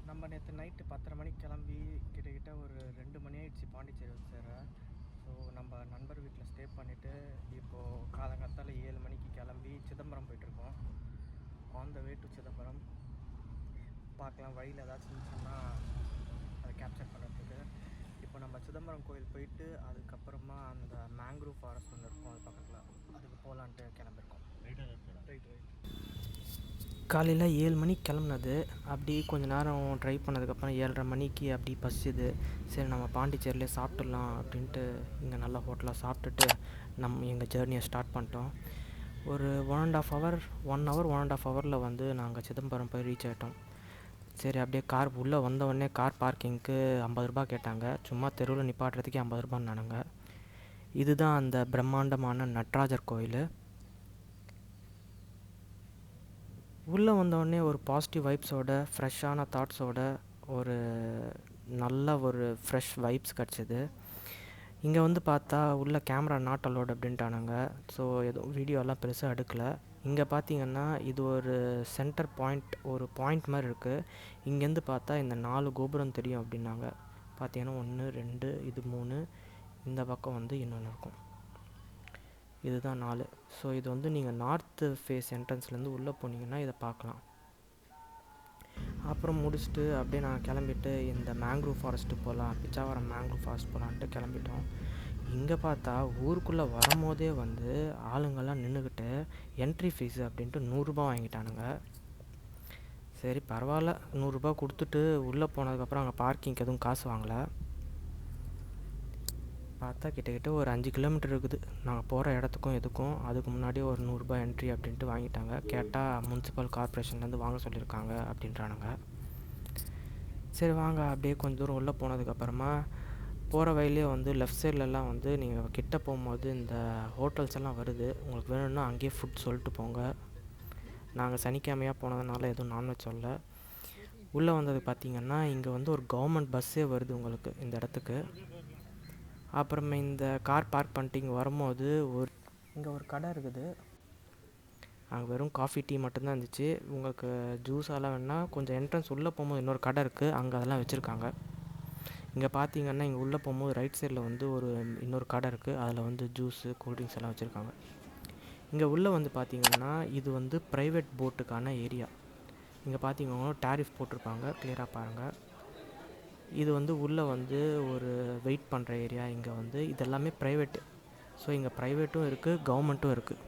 நம்ம நேற்று நைட்டு 10:30 மணிக்கு கிளம்பி கிட்டத்தட்ட ஒரு 2 மணி ஆயிடுச்சு பாண்டிச்சேரி வந்து சேர. ஸோ நம்ம நண்பர் வீட்டில் ஸ்டே பண்ணிவிட்டு இப்போது காலங்காத்தால் 7 மணிக்கு கிளம்பி சிதம்பரம் போயிட்டுருக்கோம். On the way to Chidambaram. பார்க்கலாம் வழியில் ஏதாச்சும் இருந்துச்சுன்னா அதை கேப்சர் பண்ணுறதுக்கு. இப்போ நம்ம சிதம்பரம் கோயில் போயிட்டு அதுக்கப்புறமா அந்த மேங்க்ரூவ் ஃபாரஸ்ட் ஒன்று இருக்கும் அது பக்கத்தில், அதுக்கு போகலான்ட்டு கிளம்பிருக்கோம். ரைட். காலையில் 7 மணிக்கு கிளம்புனது. அப்படி கொஞ்சம் நேரம் ட்ரை பண்ணதுக்கப்புறம் 7:30 மணிக்கு அப்படி பசிச்சுது. சரி நம்ம பாண்டிச்சேரியிலே சாப்பிட்டுடலாம் அப்படின்ட்டு இங்கே நல்ல ஹோட்டலாக சாப்பிட்டுட்டு எங்கள் ஜேர்னியை ஸ்டார்ட் பண்ணிட்டோம். ஒரு 1.5 ஹவரில் வந்து நாங்கள் சிதம்பரம் போய் ரீச் ஆகிட்டோம். சரி அப்படியே கார் உள்ளே வந்தவுடனே கார் பார்க்கிங்க்கு 50 ரூபா கேட்டாங்க. சும்மா தெருவில் நிப்பாட்டுறதுக்கே 50 ரூபான்னானுங்க. இதுதான் அந்த பிரம்மாண்டமான நடராஜர் கோயில். உள்ளே வந்தோடனே ஒரு பாசிட்டிவ் வைப்ஸோட, ஃப்ரெஷ்ஷான தாட்ஸோட, ஒரு நல்ல ஒரு ஃப்ரெஷ் வைப்ஸ் கிடச்சிது. இங்கே வந்து பார்த்தா உள்ள கேமரா நாட் அலோட் அப்படின்ட்டானுங்க. ஸோ எதுவும் வீடியோலாம் பெருசாக எடுக்கலை. இங்கே பார்த்தீங்கன்னா இது ஒரு சென்டர் பாயிண்ட், ஒரு பாயிண்ட் மாதிரி இருக்குது. இங்கேருந்து பார்த்தா இந்த 4 கோபுரம் தெரியும் அப்படின்னாங்க. பார்த்தீங்கன்னா 1 2 இது 3, இந்த பக்கம் வந்து இன்னொன்று இருக்கும். இதுதான் 4. ஸோ இது வந்து நீங்கள் நார்த்து ஃபேஸ் என்ட்ரன்ஸ்லேருந்து உள்ளே போனீங்கன்னா இதை பார்க்கலாம். அப்புறம் முடிச்சுட்டு அப்படியே நான் கிளம்பிட்டு இந்த மேங்க்ரூவ் ஃபாரஸ்ட்டு போகலாம், பிச்சாவரம் மேங்க்ரூவ் ஃபாரஸ்ட் போகலான்ட்டு கிளம்பிட்டோம். இங்கே பார்த்தா ஊருக்குள்ளே வரும்போதே வந்து ஆளுங்கள்லாம் நின்றுக்கிட்டு என்ட்ரி ஃபீஸு அப்படின்ட்டு 100 ரூபா வாங்கிட்டானுங்க. சரி பரவாயில்ல, 100 ரூபா கொடுத்துட்டு உள்ளே போனதுக்கப்புறம் அங்கே பார்க்கிங்க்கு எதுவும் காசு வாங்கலை. பார்த்தா கிட்டத்தட்ட ஒரு 5 கிலோமீட்டர் இருக்குது நாங்கள் போகிற இடத்துக்கும் எதுக்கும். அதுக்கு முன்னாடி ஒரு 100 ரூபா என்ட்ரி அப்படின்ட்டு வாங்கிட்டாங்க. கேட்டால் முனிசிபல் கார்ப்பரேஷன்லேருந்து வாங்க சொல்லியிருக்காங்க அப்படின்றானுங்க. சரி வாங்க அப்படியே கொஞ்சம் தூரம் உள்ளே போனதுக்கப்புறமா போகிற வழியிலே வந்து லெஃப்ட் சைட்லலாம் வந்து நீங்கள் கிட்ட போகும்போது இந்த ஹோட்டல்ஸ் எல்லாம் வருது. உங்களுக்கு வேணும்னா அங்கேயே ஃபுட் சொல்லிட்டு போங்க. நாங்கள் சனிக்கிழமையாக போனதுனால எதுவும் நான்வெஜ் சொல்லலை. உள்ளே வந்தது பார்த்திங்கன்னா இங்கே வந்து ஒரு கவர்மெண்ட் பஸ்ஸே வருது உங்களுக்கு இந்த இடத்துக்கு. அப்புறமே இந்த கார் பார்க் பண்ணிட்டு இங்கே வரும்போது இங்கே ஒரு கடை இருக்குது. அங்கே வெறும் காஃபி டீ மட்டும்தான் இருந்துச்சு. உங்களுக்கு ஜூஸெல்லாம் வேணால் கொஞ்சம் என்ட்ரன்ஸ் உள்ளே போகும்போது இன்னொரு கடை இருக்குது, அங்கே அதெல்லாம் வச்சுருக்காங்க. இங்கே பார்த்தீங்கன்னா இங்கே உள்ளே போகும்போது ரைட் சைடில் வந்து இன்னொரு கடை இருக்குது, அதில் வந்து ஜூஸு கூல்ட்ரிங்க்ஸ் எல்லாம் வச்சுருக்காங்க. இங்கே உள்ளே வந்து பார்த்திங்கன்னா இது வந்து ப்ரைவேட் போட்டுக்கான ஏரியா. இங்கே பார்த்தீங்கன்னா டேரிஃப் போட்டிருப்பாங்க, கிளியராக பாருங்கள். இது வந்து உள்ளே வந்து ஒரு வெயிட் பண்ணுற ஏரியா. இங்கே வந்து இதெல்லாமே ப்ரைவேட்டு. ஸோ இங்கே ப்ரைவேட்டும் இருக்குது, கவர்மெண்ட்டும் இருக்குது.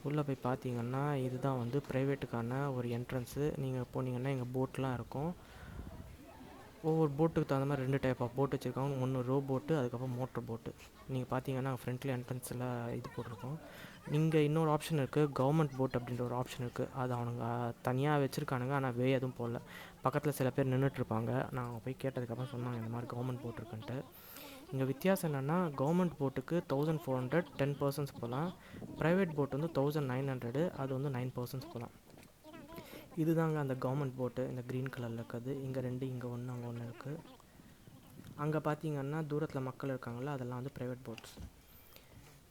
உள்ளே போய் பார்த்தீங்கன்னா இதுதான் வந்து ப்ரைவேட்டுக்கான ஒரு என்ட்ரன்ஸு. நீங்கள் போனீங்கன்னா இங்கே போட்லாம் இருக்கும். ஒவ்வொரு போட்டுக்கு தகுந்த மாதிரி 2 டைப் ஆஃப் போட் வச்சுருக்காங்க. ஒன்று ரோ போட்டு, அதுக்கப்புறம் மோட்ரு போட்டு. நீங்கள் பார்த்தீங்கன்னா ஃப்ரண்ட்லி என்ட்ரன்ஸில் இது போட்டிருக்கோம். இங்கே இன்னொரு ஆப்ஷன் இருக்குது, கவர்மெண்ட் போட் அப்படின்ற ஒரு ஆப்ஷன் இருக்குது. அது அவனுங்க தனியாக வச்சுருக்கானுங்க, ஆனால் எதுவும் போடல. பக்கத்தில் சில பேர் நின்றுட்டுருப்பாங்க. நாங்கள் போய் கேட்டதுக்கப்புறம் சொன்னாங்க இந்த மாதிரி கவர்மெண்ட் போட் இருக்குன்ட்டு. இங்கே வித்தியாசம் என்னென்னா கவர்மெண்ட் போட்டுக்கு 1400 10 பர்சன்ஸ் போகலாம். ப்ரைவேட் போட் வந்து 1900, அது வந்து 9 பர்சன்ஸ் போகலாம். இதுதாங்க அந்த கவர்மெண்ட் போட்டு, இந்த க்ரீன் கலரில் இருக்குது. இங்கே 2, இங்கே 1, அங்கே 1 இருக்குது. அங்கே பார்த்தீங்கன்னா தூரத்தில் மக்கள் இருக்காங்களா, அதெல்லாம் வந்து ப்ரைவேட் போட்ஸ்.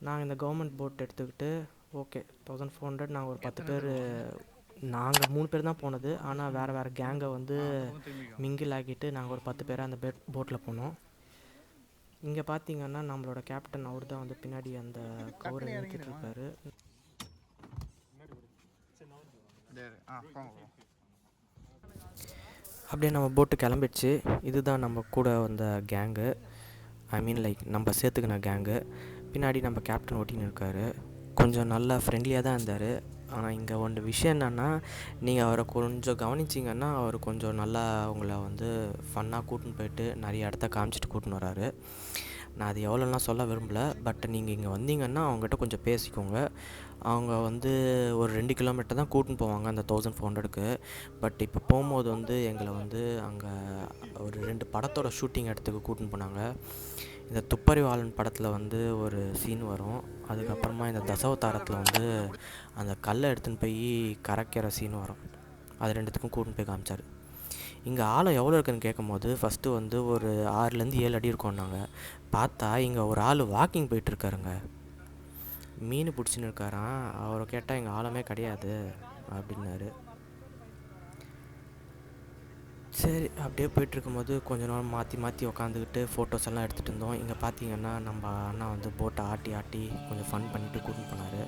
நாங்கள் இந்த கவர்மெண்ட் போட் எடுத்துக்கிட்டு ஓகே 1400. நாங்கள் ஒரு 10 பேர், நாங்கள் 3 பேர் தான் போனது. ஆனால் வேறு கேங்கை வந்து மிங்கில் ஆக்கிட்டு நாங்கள் ஒரு 10 பேரை அந்த போட்டில் போனோம். இங்கே பார்த்தீங்கன்னா நம்மளோட கேப்டன் அவர் தான் வந்து பின்னாடி அந்த கவரை இழுத்துட்டு இருப்பார். அப்படியே நம்ம போட்டு கிளம்பிடுச்சு. இதுதான் நம்ம கூட வந்த கேங்கு, ஐ மீன் லைக் நம்ம சேர்த்துக்கின கேங்கு. பின்னாடி நம்ம கேப்டன் ஓட்டின்னு இருக்கார். கொஞ்சம் நல்லா ஃப்ரெண்ட்லியாக தான் இருந்தார். ஆனால் இங்கே ஒன்று விஷயம் என்னென்னா, நீங்கள் அவரை கொஞ்சம் கவனிச்சிங்கன்னா அவர் கொஞ்சம் நல்லா உங்களை வந்து ஃபன்னாக கூட்டின்னு போயிட்டு நிறைய இடத்த காமிச்சிட்டு கூட்டின்னு வராரு. நான் அது எவ்வளோலாம் சொல்ல விரும்பலை. பட் நீங்கள் இங்கே வந்தீங்கன்னா அவங்ககிட்ட கொஞ்சம் பேசிக்கோங்க. அவங்க வந்து ஒரு 2 கிலோமீட்டர் தான் கூட்டின்னு போவாங்க அந்த 1400க்கு. பட் இப்போ போகும்போது வந்து எங்களை வந்து அங்கே ஒரு 2 படத்தோட ஷூட்டிங் இடத்துக்கு கூட்டின்னு போனாங்க. இந்த துப்பறிவாளன் படத்தில் வந்து ஒரு சீன் வரும். அதுக்கப்புறமா இந்த தசாவதாரத்தில் வந்து அந்த கல்லை எடுத்துன்னு போய் கரைக்கிற சீன் வரும். அது 2த்துக்கும் கூட்டின்னு போய் காமிச்சார். இங்கே ஆழம் எவ்வளோ இருக்குதுன்னு கேட்கும் போது ஃபஸ்ட்டு வந்து ஒரு 6 to 7 அடி இருக்கோம். நாங்கள் பார்த்தா இங்கே ஒரு ஆள் வாக்கிங் போயிட்டுருக்காருங்க. மீன் பிடிச்சின்னு இருக்காராம். அவரை கேட்டால் எங்கள் ஆழமே கிடையாது அப்படின்னாரு. சரி, அப்படியே போயிட்டுருக்கும்போது கொஞ்ச நேரம் மாற்றி மாற்றி உக்காந்துக்கிட்டு ஃபோட்டோஸ் எல்லாம் எடுத்துகிட்டு இருந்தோம். இங்கே பார்த்தீங்கன்னா நம்ம அண்ணா வந்து போட்டை ஆட்டி ஆட்டி கொஞ்சம் ஃபன் பண்ணிவிட்டு கூட்டின்னு போனார்.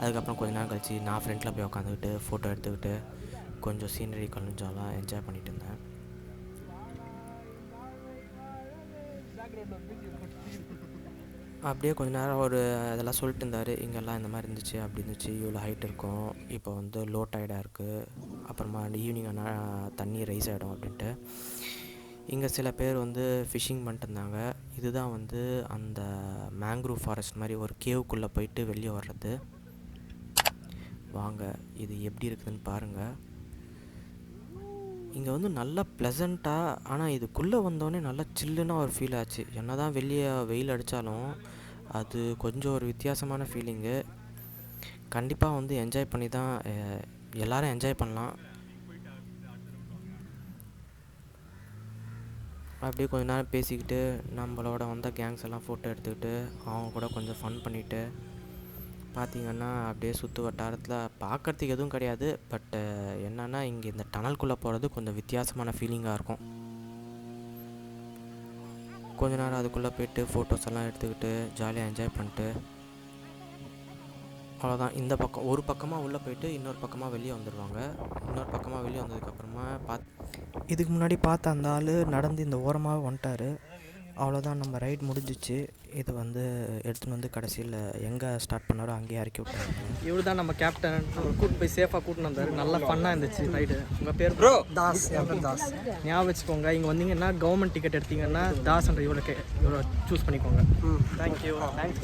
அதுக்கப்புறம் கொஞ்ச நேரம் கழிச்சு நான் ஃப்ரெண்டில் போய் உக்காந்துக்கிட்டு ஃபோட்டோ எடுத்துக்கிட்டு கொஞ்சம் சீனரி கொஞ்சம்லாம் என்ஜாய் பண்ணிட்டு இருந்தேன். அப்படியே கொஞ்ச நேரம் ஒரு அதெல்லாம் சொல்லிட்டு இருந்தார். இங்கெல்லாம் இந்த மாதிரி இருந்துச்சு, அப்படி இருந்துச்சு, இவ்வளோ ஹைட் இருக்கும், இப்போ வந்து லோ டைடாக இருக்குது, அப்புறமா ஈவினிங் ஆனால் தண்ணி ரைஸ் ஆகிடும் அப்படின்ட்டு. இங்கே சில பேர் வந்து ஃபிஷ்ஷிங் பண்ணிட்டு இருந்தாங்க. இதுதான் வந்து அந்த மேங்க்ரூவ் ஃபாரஸ்ட் மாதிரி ஒரு கேவுக்குள்ளே போயிட்டு வெளியே வர்றது. வாங்க இது எப்படி இருக்குதுன்னு பாருங்கள். இங்கே வந்து நல்லா ப்ளசண்ட்டாக, ஆனால் இதுக்குள்ளே வந்தோடனே நல்லா சில்லுன்னு ஒரு ஃபீல் ஆச்சு. என்ன தான் வெளியே வெயில் அடித்தாலும் அது கொஞ்சம் ஒரு வித்தியாசமான ஃபீலிங்கு. கண்டிப்பாக வந்து என்ஜாய் பண்ணி தான் எல்லோரும் என்ஜாய் பண்ணலாம். அப்படியே கொஞ்ச நேரம் பேசிக்கிட்டு நம்மளோட வந்த கேங்ஸ் எல்லாம் ஃபோட்டோ எடுத்துக்கிட்டு அவங்க கூட கொஞ்சம் ஃபன் பண்ணிவிட்டு பார்த்திங்கன்னா அப்படியே சுற்று வட்டாரத்தில் பார்க்குறதுக்கு எதுவும் கிடையாது. பட்டு என்னென்னா இங்கே இந்த டனல்குள்ளே போகிறது கொஞ்சம் வித்தியாசமான ஃபீலிங்காக இருக்கும். கொஞ்ச நேரம் அதுக்குள்ளே போய்ட்டு ஃபோட்டோஸ் எல்லாம் எடுத்துக்கிட்டு ஜாலியாக என்ஜாய் பண்ணிட்டு அவ்வளோதான். இந்த பக்கம் ஒரு பக்கமாக உள்ளே போய்ட்டு இன்னொரு பக்கமாக வெளியே வந்துடுவாங்க. இன்னொரு பக்கமாக வெளியே வந்ததுக்கப்புறமா இதுக்கு முன்னாடி பார்த்த அந்த ஆள் நடந்து இந்த ஓரமாக வந்துட்டார். அவ்வளோதான், நம்ம ரைட் முடிஞ்சிச்சு. இது வந்து எடுத்துன்னு வந்து கடைசியில் எங்கே ஸ்டார்ட் பண்ணாரோ அங்கேயே இறக்கி விட்டாங்க. இவர் தான் நம்ம கேப்டன். அவர் கூட்டு போய் சேஃபாக கூட்டின்னு வந்தார். நல்லா ஃபன்னாக இருந்துச்சு ரைடு. உங்கள் பேர் ப்ரோ? தாஸ். தாஸ் ஞாபகம் வச்சுக்கோங்க. இங்கே வந்தீங்கன்னா கவர்மெண்ட் டிக்கெட் எடுத்தீங்கன்னா தாஸ்ன்ற இவ்வளோ சூஸ் பண்ணிக்கோங்க. தேங்க்யூ. தேங்க்ஸ்.